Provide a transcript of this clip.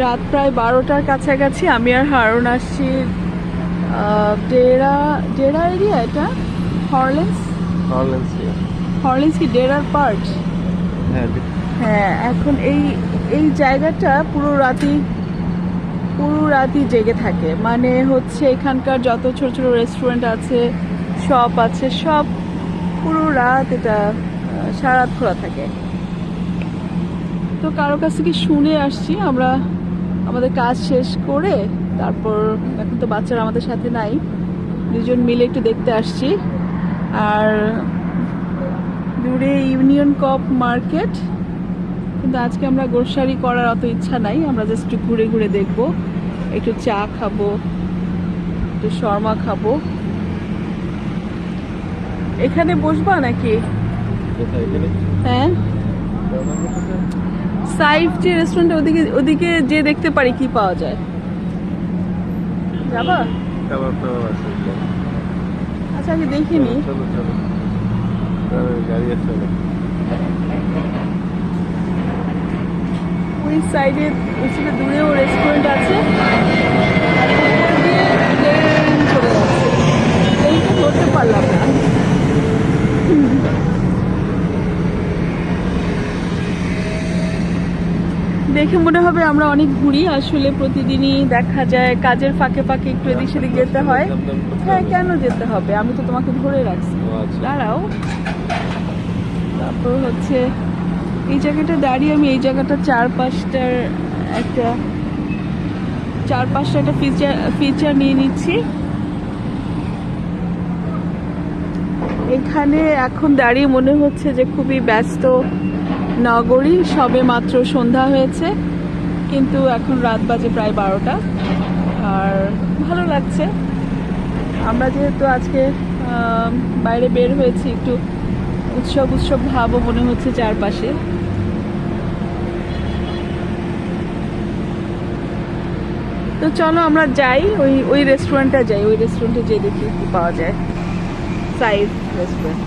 রাত প্রায় 12টার কাছাকাছি আমি আর হারুন আসছি ডেরা ডেরা এরিয়া, এটা হরলেন্স হরলেন্স কি ডেরার পার্ট? হ্যাঁ, এখন এই এই জায়গাটা পুরো রাতই জেগে থাকে। মানে হচ্ছে এখানকার যত ছোট ছোট রেস্টুরেন্ট আছে, শপ আছে, সব পুরো রাত এটা সারা রাত খোলা থাকে। তো কারো কাছ থেকে শুনে আসছি আমরা, আমাদের কাজ শেষ করে তারপর এখন তো বাচ্চারা আমাদের সাথে নাই, দুজন মিলে একটু দেখতে আসছি। আর দূরে ইউনিয়ন কপ মার্কেট, কিন্তু আজকে আমরা গ্রোসারি করার অত ইচ্ছা নাই, আমরা জাস্ট একটু ঘুরে ঘুরে দেখবো, একটু চা খাবো, একটু শর্মা খাবো। এখানে বসবা নাকি? হ্যাঁ, সাইফ যে রেস্টুরেন্ট, ওদিকে যে দেখতে পারি কি পাওয়া যায়। যাবা? আচ্ছা, আগে দেখিনি। ওই সাইডে দূরেও রেস্টুরেন্ট আছে, ধরতে পারলাম না। দেখে মনে হবে আমরা অনেক ঘুরি, আসলে প্রতিদিনই দেখা যায় কাজের ফাঁকে ফাঁকে একটু এদিক সেদিক যেতে হয়। হ্যাঁ, কেন যেতে হবে, আমি তো তোমাকে ধরে রাখছি। দাঁড়াও, তারপর হচ্ছে এই জায়গাটা দাঁড়িয়ে আমি এই জায়গাটা চার পাঁচটার একটা ফিচার নিয়ে নিচ্ছি। এখানে এখন দাঁড়িয়ে মনে হচ্ছে যে খুবই ব্যস্ত নগরী, সবে মাত্র সন্ধ্যা হয়েছে, কিন্তু এখন রাত বাজে প্রায় 12টা। আর ভালো লাগছে, আমরা যেহেতু আজকে বাইরে বের হয়েছি, একটু উৎসব ভাবও মনে হচ্ছে চারপাশে। তো চলো আমরা যাই, ওই রেস্টুরেন্টে যাই, ওই রেস্টুরেন্টে যেয়ে দেখি কি পাওয়া যায়। সাইফ রেস্টুরেন্ট।